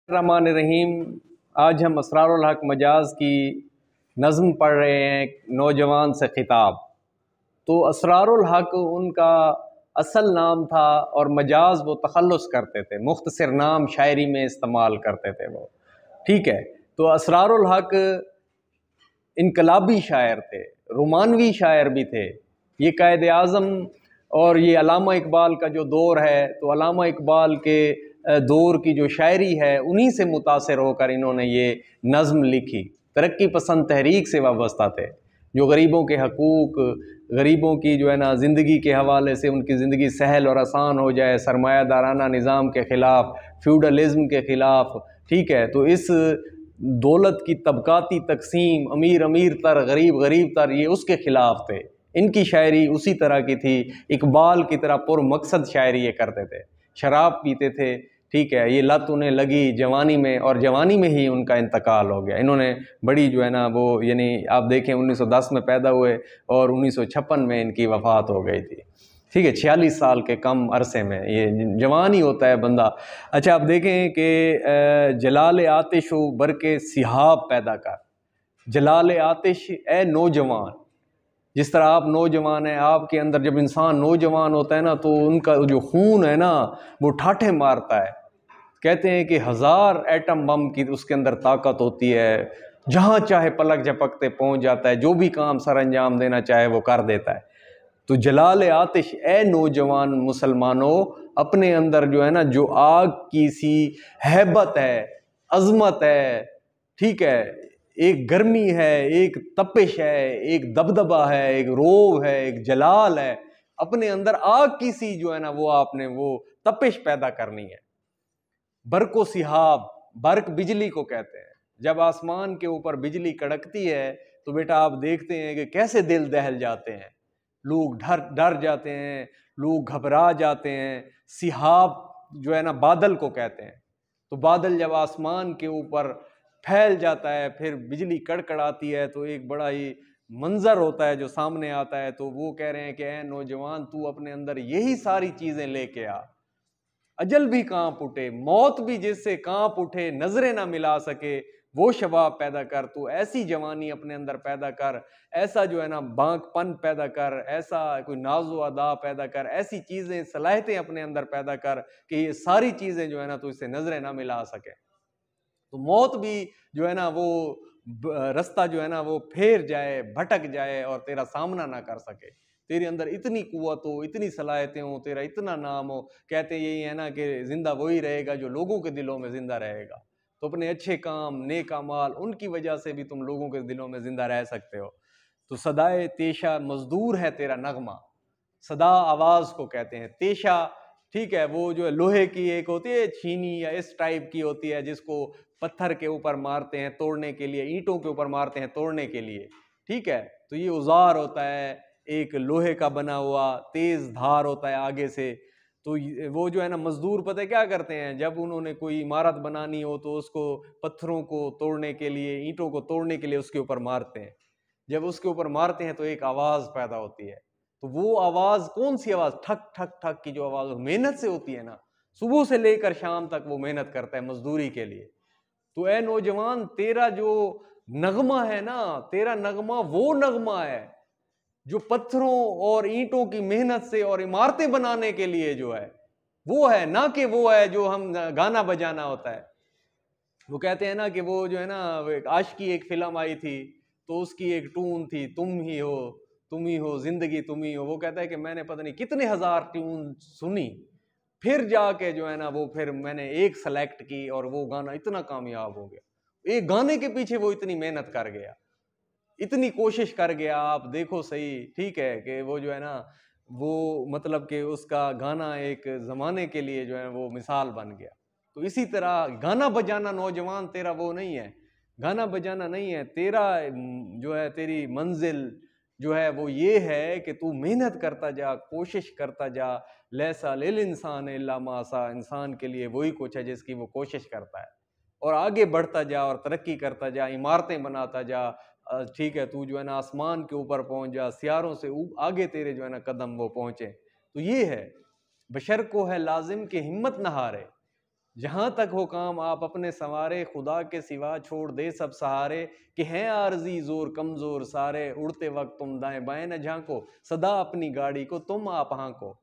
الرحمن الرحیم، آج ہم اسرار الحق مجاز کی نظم پڑھ رہے ہیں، نوجوان سے خطاب۔ تو اسرار الحق ان کا اصل نام تھا اور مجاز وہ تخلص کرتے تھے، مختصر نام شاعری میں استعمال کرتے تھے وہ، ٹھیک ہے۔ تو اسرار الحق انقلابی شاعر تھے، رومانوی شاعر بھی تھے۔ یہ قائد اعظم اور یہ علامہ اقبال کا جو دور ہے، تو علامہ اقبال کے دور کی جو شاعری ہے انہی سے متاثر ہو کر انہوں نے یہ نظم لکھی۔ ترقی پسند تحریک سے وابستہ تھے، جو غریبوں کے حقوق، غریبوں کی جو ہے نا زندگی کے حوالے سے ان کی زندگی سہل اور آسان ہو جائے، سرمایہ دارانہ نظام کے خلاف، فیوڈلزم کے خلاف، ٹھیک ہے۔ تو اس دولت کی طبقاتی تقسیم، امیر امیر تر، غریب غریب تر، یہ اس کے خلاف تھے۔ ان کی شاعری اسی طرح کی تھی، اقبال کی طرح پر مقصد شاعری یہ کرتے تھے۔ شراب پیتے تھے، ٹھیک ہے۔ یہ لت انہیں لگی جوانی میں، اور جوانی میں ہی ان کا انتقال ہو گیا۔ انہوں نے بڑی جو ہے نا وہ، یعنی آپ دیکھیں 1910 میں پیدا ہوئے اور 1956 میں ان کی وفات ہو گئی تھی، ٹھیک ہے۔ 46 سال کے کم عرصے میں، یہ جوان ہی ہوتا ہے بندہ۔ اچھا آپ دیکھیں کہ جلال آتش و برق سحاب پیدا کر، جلال آتش اے نوجوان، جس طرح آپ نوجوان ہیں، آپ کے اندر جب انسان نوجوان ہوتا ہے نا تو ان کا جو خون ہے نا وہ ٹھاٹھے مارتا ہے۔ کہتے ہیں کہ 1000 ایٹم بم کی اس کے اندر طاقت ہوتی ہے، جہاں چاہے پلک جھپکتے پہنچ جاتا ہے، جو بھی کام سر انجام دینا چاہے وہ کر دیتا ہے۔ تو جلال آتش اے نوجوان مسلمانوں، اپنے اندر جو ہے نا جو آگ کی سی ہیبت ہے، عظمت ہے، ٹھیک ہے، ایک گرمی ہے، ایک تپش ہے، ایک دبدبہ ہے، ایک روب ہے، ایک جلال ہے، اپنے اندر آگ کی سی جو ہے نا وہ آپ نے وہ تپش پیدا کرنی ہے۔ برق و سحاب، برق بجلی کو کہتے ہیں۔ جب آسمان کے اوپر بجلی کڑکتی ہے تو بیٹا آپ دیکھتے ہیں کہ کیسے دل دہل جاتے ہیں، لوگ ڈر جاتے ہیں، لوگ گھبرا جاتے ہیں۔ سحاب جو ہے نا بادل کو کہتے ہیں۔ تو بادل جب آسمان کے اوپر پھیل جاتا ہے، پھر بجلی کڑکڑاتی ہے، تو ایک بڑا ہی منظر ہوتا ہے جو سامنے آتا ہے۔ تو وہ کہہ رہے ہیں کہ اے نوجوان، تو اپنے اندر یہی ساری چیزیں لے کے آ۔ اجل بھی کانپ اٹھے، موت بھی جس سے کانپ اٹھے، نظریں نہ ملا سکے، وہ شباب پیدا کر۔ تو ایسی جوانی اپنے اندر پیدا کر، ایسا جو ہے نا بانک پن پیدا کر، ایسا کوئی ناز و ادا پیدا کر، ایسی چیزیں، صلاحیتیں اپنے اندر پیدا کر کہ یہ ساری چیزیں جو ہے نا تو اس سے نظریں نہ ملا سکے۔ تو موت بھی جو ہے نا وہ رستہ جو ہے نا وہ پھیر جائے، بھٹک جائے اور تیرا سامنا نہ کر سکے۔ تیرے اندر اتنی قوت ہو، اتنی صلاحیتیں ہوں، تیرا اتنا نام ہو، کہتے یہی ہے نا کہ زندہ وہی رہے گا جو لوگوں کے دلوں میں زندہ رہے گا۔ تو اپنے اچھے کام، نیک اعمال، ان کی وجہ سے بھی تم لوگوں کے دلوں میں زندہ رہ سکتے ہو۔ تو صدائے تیشا مزدور ہے تیرا نغمہ، صدا آواز کو کہتے ہیں۔ تیشا، ٹھیک ہے، وہ جو ہے لوہے کی ایک ہوتی ہے چھینی یا اس ٹائپ کی ہوتی ہے، جس کو پتھر کے اوپر مارتے ہیں توڑنے کے لیے، اینٹوں کے اوپر مارتے ہیں توڑنے کے لیے، ٹھیک ہے۔ تو یہ اوزار ہوتا ہے ایک لوہے کا بنا ہوا، تیز دھار ہوتا ہے آگے سے۔ تو وہ جو ہے نا مزدور پتہ کیا کرتے ہیں، جب انہوں نے کوئی عمارت بنانی ہو تو اس کو پتھروں کو توڑنے کے لیے، اینٹوں کو توڑنے کے لیے اس کے اوپر مارتے ہیں۔ جب اس کے اوپر مارتے ہیں تو ایک آواز پیدا ہوتی ہے۔ تو وہ آواز کون سی آواز؟ ٹھک ٹھک ٹھک کی جو آواز محنت سے ہوتی ہے نا، صبح سے لے کر شام تک وہ محنت کرتا ہے مزدوری کے لیے۔ تو اے نوجوان، تیرا جو نغمہ ہے نا، تیرا نغمہ وہ نغمہ ہے جو پتھروں اور اینٹوں کی محنت سے اور عمارتیں بنانے کے لیے جو ہے وہ ہے، نہ کہ وہ ہے جو ہم گانا بجانا ہوتا ہے۔ وہ کہتے ہیں نا کہ وہ جو ہے نا عاشقی ایک فلم آئی تھی تو اس کی ایک ٹون تھی، تم ہی ہو، تم ہی ہو، زندگی تم ہی ہو۔ وہ کہتا ہے کہ میں نے پتہ نہیں کتنے ہزار ٹیون سنی، پھر جا کے جو ہے نا وہ پھر میں نے ایک سلیکٹ کی اور وہ گانا اتنا کامیاب ہو گیا۔ ایک گانے کے پیچھے وہ اتنی محنت کر گیا، اتنی کوشش کر گیا۔ آپ دیکھو صحیح، ٹھیک ہے، کہ وہ جو ہے نا وہ مطلب کہ اس کا گانا ایک زمانے کے لیے جو ہے وہ مثال بن گیا۔ تو اسی طرح گانا بجانا نوجوان تیرا وہ نہیں ہے، گانا بجانا نہیں ہے تیرا، جو ہے تیری منزل جو ہے وہ یہ ہے کہ تو محنت کرتا جا، کوشش کرتا جا۔ لیسا للانسان الا ما سعی، انسان کے لیے وہی کچھ ہے جس کی وہ کوشش کرتا ہے، اور آگے بڑھتا جا اور ترقی کرتا جا، عمارتیں بناتا جا، ٹھیک ہے، تو جو ہے نا آسمان کے اوپر پہنچ جا، سیاروں سے آگے تیرے جو ہے نا قدم وہ پہنچے۔ تو یہ ہے، بشر کو ہے لازم کہ ہمت نہ ہارے، جہاں تک ہو کام آپ اپنے سنوارے، خدا کے سوا چھوڑ دے سب سہارے، کہ ہیں عارضی زور کمزور سارے، اڑتے وقت تم دائیں بائیں نہ جھانکو، سدا اپنی گاڑی کو تم آپ ہانکو۔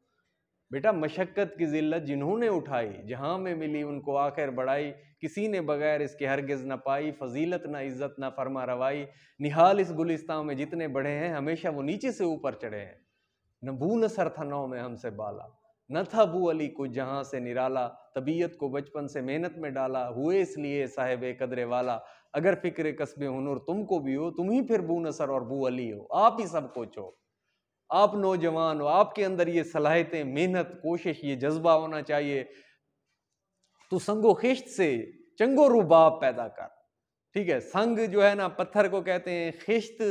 بیٹا مشقت کی ذلت جنہوں نے اٹھائی، جہاں میں ملی ان کو آخر بڑائی، کسی نے بغیر اس کے ہرگز نہ پائی، فضیلت نہ عزت نہ فرما روائی، نہال اس گلستان میں جتنے بڑھے ہیں، ہمیشہ وہ نیچے سے اوپر چڑھے ہیں۔ نہ بو نصر تھا نو میں ہم سے بالا، نہ تھا بو علی کچھ جہاں سے نرالا، طبیعت کو بچپن سے محنت میں ڈالا، ہوئے اس لیے صاحب قدر والا، اگر فکر کسب ہنر تم کو بھی ہو، تم ہی پھر بو نصر اور بو علی ہو، آپ ہی سب کچھ ہو، آپ نوجوان ہو، آپ کے اندر یہ صلاحیتیں، محنت، کوشش، یہ جذبہ ہونا چاہیے۔ تو سنگ و خشت سے چنگ و رباب پیدا کر، ٹھیک ہے، سنگ جو ہے نا پتھر کو کہتے ہیں، خشت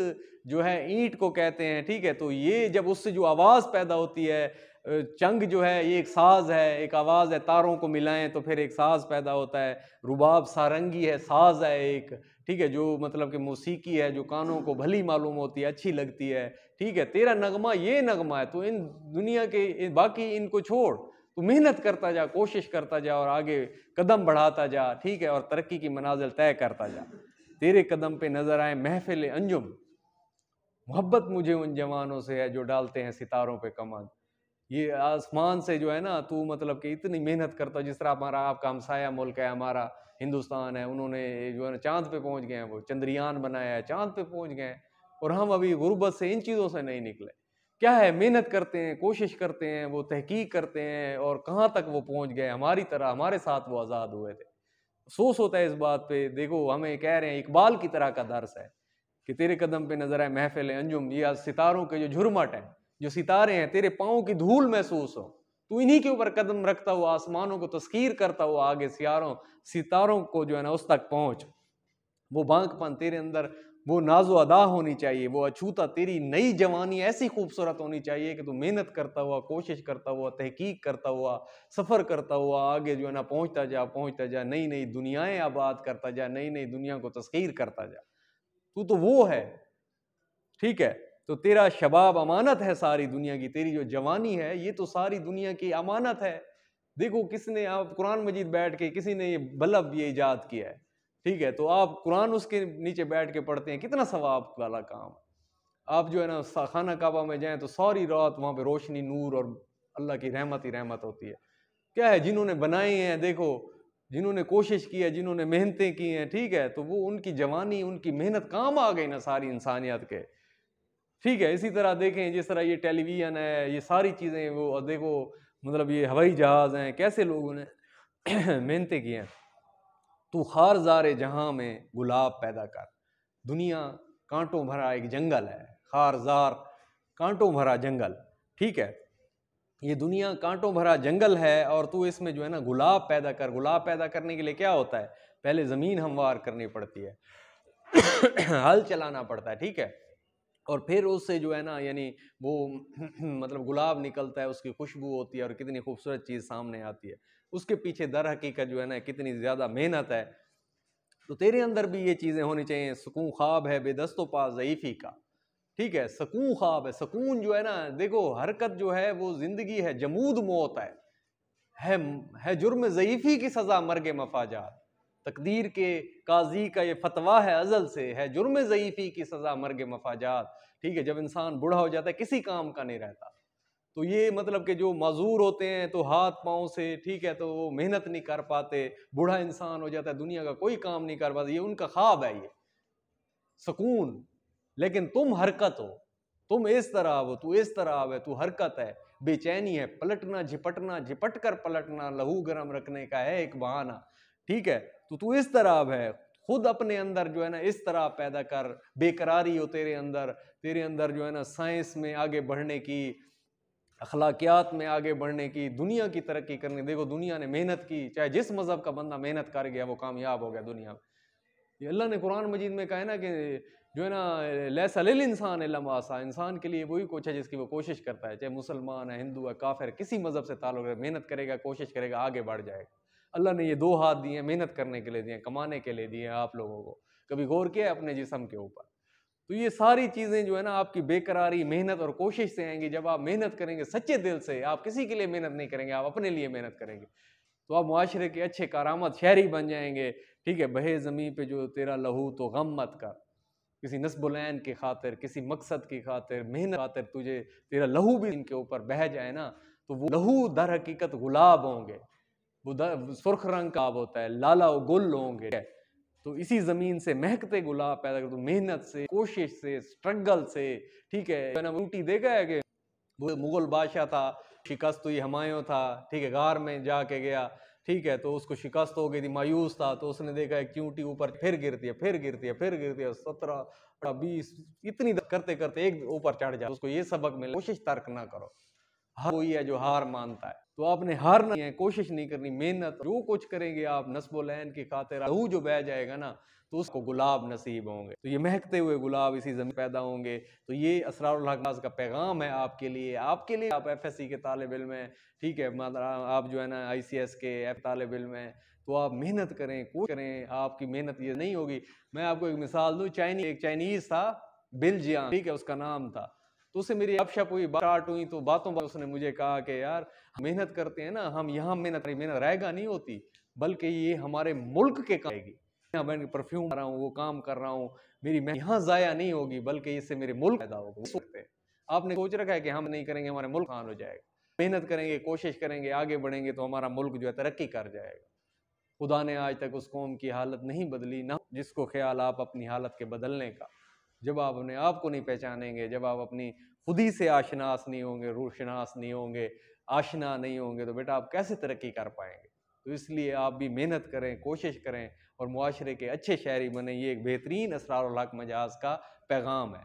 جو ہے اینٹ کو کہتے ہیں، ٹھیک ہے، تو یہ جب اس سے جو آواز پیدا ہوتی ہے، چنگ جو ہے یہ ایک ساز ہے، ایک آواز ہے، تاروں کو ملائیں تو پھر ایک ساز پیدا ہوتا ہے، رباب سارنگی ہے، ساز ہے ایک، ٹھیک ہے، جو مطلب کہ موسیقی ہے، جو کانوں کو بھلی معلوم ہوتی ہے، اچھی لگتی ہے، ٹھیک ہے، تیرا نغمہ یہ نغمہ ہے، تو ان دنیا کے باقی ان کو چھوڑ، تو محنت کرتا جا، کوشش کرتا جا اور آگے قدم بڑھاتا جا، ٹھیک ہے، اور ترقی کی منازل طے کرتا جا۔ تیرے قدم پہ نظر آئے محفل انجم، محبت مجھے ان جوانوں سے ہے جو ڈالتے ہیں ستاروں پہ کمان۔ یہ آسمان سے جو ہے نا تو مطلب کہ اتنی محنت کرتا، جس طرح ہمارا آپ کا ہمسایہ ملک ہے، ہمارا ہندوستان ہے، انہوں نے جو ہے نا چاند پہ پہنچ گئے ہیں، وہ چندریان بنایا ہے، چاند پہ پہنچ گئے ہیں، اور ہم ابھی غربت سے ان چیزوں سے نہیں نکلے۔ کیا ہے، محنت کرتے ہیں، کوشش کرتے ہیں، وہ تحقیق کرتے ہیں، اور کہاں تک وہ پہنچ گئے، ہماری طرح ہمارے ساتھ وہ آزاد ہوئے تھے۔ افسوس ہوتا ہے اس بات پہ، دیکھو ہمیں کہہ رہے ہیں اقبال کی طرح کا درس ہے کہ تیرے قدم پہ نظر آئے محفل انجم، یہ ستاروں کے جو جھرمٹ ہیں، جو ستارے ہیں، تیرے پاؤں کی دھول محسوس ہو، تو انہی کے اوپر قدم رکھتا ہوا آسمانوں کو تسخیر کرتا ہوا آگے ستاروں کو جو ہے نا اس تک پہنچ، وہ بانک پن تیرے اندر، وہ ناز و ادا ہونی چاہیے، وہ اچھوتا تیری نئی جوانی ایسی خوبصورت ہونی چاہیے کہ تو محنت کرتا ہوا، کوشش کرتا ہوا، تحقیق کرتا ہوا، سفر کرتا ہوا آگے جو ہے نا پہنچتا جا، نئی نئی دنیایں آباد کرتا جا، نئی نئی دنیا کو تسخیر کرتا جا۔ تو وہ ہے، ٹھیک ہے، تو تیرا شباب امانت ہے ساری دنیا کی، تیری جو جوانی ہے یہ تو ساری دنیا کی امانت ہے۔ دیکھو کس نے، آپ قرآن مجید بیٹھ کے کسی نے یہ بلب یہ ایجاد کیا ہے، ٹھیک ہے، تو آپ قرآن اس کے نیچے بیٹھ کے پڑھتے ہیں، کتنا ثواب والا کام۔ آپ جو ہے نا خانہ کعبہ میں جائیں تو ساری رات وہاں پہ روشنی، نور اور اللہ کی رحمت ہی رحمت ہوتی ہے۔ کیا ہے، جنہوں نے بنائے ہیں، دیکھو جنہوں نے کوشش کی ہے، جنہوں نے محنتیں کی ہیں، ٹھیک ہے، تو وہ ان کی جوانی، ان کی محنت کام آ گئی نا ساری انسانیت کے، ٹھیک ہے۔ اسی طرح دیکھیں جس طرح یہ ٹیلی ویژن ہے، یہ ساری چیزیں، وہ دیکھو مطلب یہ ہوائی جہاز ہیں، کیسے لوگوں نے محنتیں کی ہیں۔ تو خارزار جہاں میں گلاب پیدا کر، دنیا کانٹوں بھرا ایک جنگل ہے، خارزار کانٹوں بھرا جنگل، ٹھیک ہے، یہ دنیا کانٹوں بھرا جنگل ہے، اور تو اس میں جو ہے نا گلاب پیدا کر۔ گلاب پیدا کرنے کے لیے کیا ہوتا ہے، پہلے زمین ہموار کرنی پڑتی ہے، ہل چلانا پڑتا ہے، ٹھیک ہے، اور پھر اس سے جو ہے نا یعنی وہ مطلب گلاب نکلتا ہے، اس کی خوشبو ہوتی ہے، اور کتنی خوبصورت چیز سامنے آتی ہے، اس کے پیچھے در حقیقت جو ہے نا کتنی زیادہ محنت ہے۔ تو تیرے اندر بھی یہ چیزیں ہونی چاہیے۔ سکون خواب ہے بے دست و پا ضعیفی کا، ٹھیک ہے، سکون خواب ہے، سکون جو ہے نا، دیکھو حرکت جو ہے وہ زندگی ہے، جمود موت ہے جرم ضعیفی کی سزا مرگ مفاجات، تقدیر کے قاضی کا یہ فتویٰ ہے ازل سے، ہے جرم ضعیفی کی سزا مرگ مفاجات، ٹھیک ہے، جب انسان بوڑھا ہو جاتا ہے کسی کام کا نہیں رہتا، تو یہ مطلب کہ جو معذور ہوتے ہیں تو ہاتھ پاؤں سے، ٹھیک ہے، تو وہ محنت نہیں کر پاتے، بوڑھا انسان ہو جاتا ہے دنیا کا کوئی کام نہیں کر پاتا، یہ ان کا خواب ہے، یہ سکون۔ لیکن تم حرکت ہو، تم اس طرح ہو، تو اس طرح ہے، تو حرکت ہے، بے چینی ہے، پلٹنا جھپٹنا، جھپٹ کر پلٹنا، لہو گرم رکھنے کا ہے ایک بہانہ، ٹھیک ہے، تو اس طرح ہے، خود اپنے اندر جو ہے نا اس طرح پیدا کر، بے قراری ہو تیرے اندر جو ہے نا سائنس میں آگے بڑھنے کی، اخلاقیات میں آگے بڑھنے کی، دنیا کی ترقی کرنے۔ دیکھو دنیا نے محنت کی، چاہے جس مذہب کا بندہ محنت کر گیا وہ کامیاب ہو گیا دنیا میں۔ یہ اللہ نے قرآن مجید میں کہا ہے نا کہ جو ہے نا لیس للانسان الا ما سعی، انسان کے لیے وہی کچھ ہے جس کی وہ کوشش کرتا ہے، چاہے مسلمان ہے، ہندو ہے، کافر ہے، کسی مذہب سے تعلق ہے، محنت کرے گا، کوشش کرے گا، آگے بڑھ جائے گا۔ اللہ نے یہ 2 ہاتھ دیے ہیں، محنت کرنے کے لیے دیے ہیں، کمانے کے لیے دیے ہیں آپ لوگوں کو، کبھی غور کیا ہے اپنے جسم کے اوپر؟ تو یہ ساری چیزیں جو ہے نا آپ کی بے قراری، محنت اور کوشش سے آئیں گی۔ جب آپ محنت کریں گے سچے دل سے، آپ کسی کے لیے محنت نہیں کریں گے، آپ اپنے لیے محنت کریں گے، تو آپ معاشرے کے اچھے کارآمد شہری بن جائیں گے، ٹھیک ہے۔ بہے زمین پہ جو تیرا لہو تو غم مت کر، کسی نصب العین کی خاطر، کسی مقصد کی خاطر، محنت کی خاطر تجھے تیرا لہو بھی ان کے اوپر بہہ جائے نا، تو وہ لہو در حقیقت گلاب ہوں گے، وہ سرخ رنگ کا آب ہوتا ہے، لالا و گل ہوں گے۔ تو اسی زمین سے مہکتے گلاب پیدا کر، تو محنت سے، کوشش سے، سٹرگل سے، ٹھیک ہے۔ میں نے الٹی دیکھا ہے کہ وہ مغل بادشاہ تھا، شکست ہوئی، ہمایوں تھا، ٹھیک ہے، غار میں جا کے گیا، ٹھیک ہے، تو اس کو شکست ہو گئی تھی، مایوس تھا، تو اس نے دیکھا ایک چونٹی اوپر پھر گرتی ہے، پھر گرتی ہے، پھر گرتی ہے، 17 20 اتنی کرتے کرتے ایک اوپر چڑھ جائے۔ اس کو یہ سبق ملے، کوشش ترک نہ کرو۔ ہر کوئی ہے جو ہار مانتا ہے، تو آپ نے ہارنا نہیں ہے، کوشش نہیں کرنی، محنت جو کچھ کریں گے آپ نصب العین کی خاطر، لہو جو بہہ جائے گا نا تو اس کو گلاب نصیب ہوں گے، تو یہ مہکتے ہوئے گلاب اسی زمین پیدا ہوں گے۔ تو یہ اسرار الحق کا پیغام ہے آپ کے لیے، آپ ایف ایس سی کے طالب علم ہیں، ٹھیک ہے، آپ جو ہے نا آئی سی ایس کے طالب علم ہیں، تو آپ محنت کریں، کوشش کریں، آپ کی محنت یہ نہیں ہوگی۔ میں آپ کو ایک مثال دوں، ایک چائنیز تھا، بلجیان، ٹھیک ہے، اس کا نام تھا، تو اس سے میری گپ شپ ہوئی، اسٹارٹ ہوئی، تو باتوں اس نے مجھے کہا کہ یار محنت کرتے ہیں نا ہم، یہاں محنت رائے گا نہیں ہوتی، بلکہ یہ ہمارے ملک کے کام آئے گی۔ میں پرفیوم کر رہا ہوں، وہ کام کر رہا ہوں، میری محنت یہاں ضائع نہیں ہوگی، بلکہ اس سے میرے ملک پیدا ہوگا۔ آپ نے سوچ رکھا ہے کہ ہم نہیں کریں گے ہمارے ملک خان ہو جائے گا، محنت کریں گے، کوشش کریں گے، آگے بڑھیں گے تو ہمارا ملک جو ہے ترقی کر جائے گا۔ خدا نے آج تک اس قوم کی حالت نہیں بدلی، نہ جس کو خیال آپ اپنی حالت کے بدلنے کا۔ جب آپ اپنے آپ کو نہیں پہچانیں گے، جب آپ اپنی خودی سے آشناس نہیں ہوں گے، روح شناس نہیں ہوں گے، آشنا نہیں ہوں گے، تو بیٹا آپ کیسے ترقی کر پائیں گے؟ تو اس لیے آپ بھی محنت کریں، کوشش کریں اور معاشرے کے اچھے شہری بنیں۔ یہ ایک بہترین اسرار الحق مجاز کا پیغام ہے۔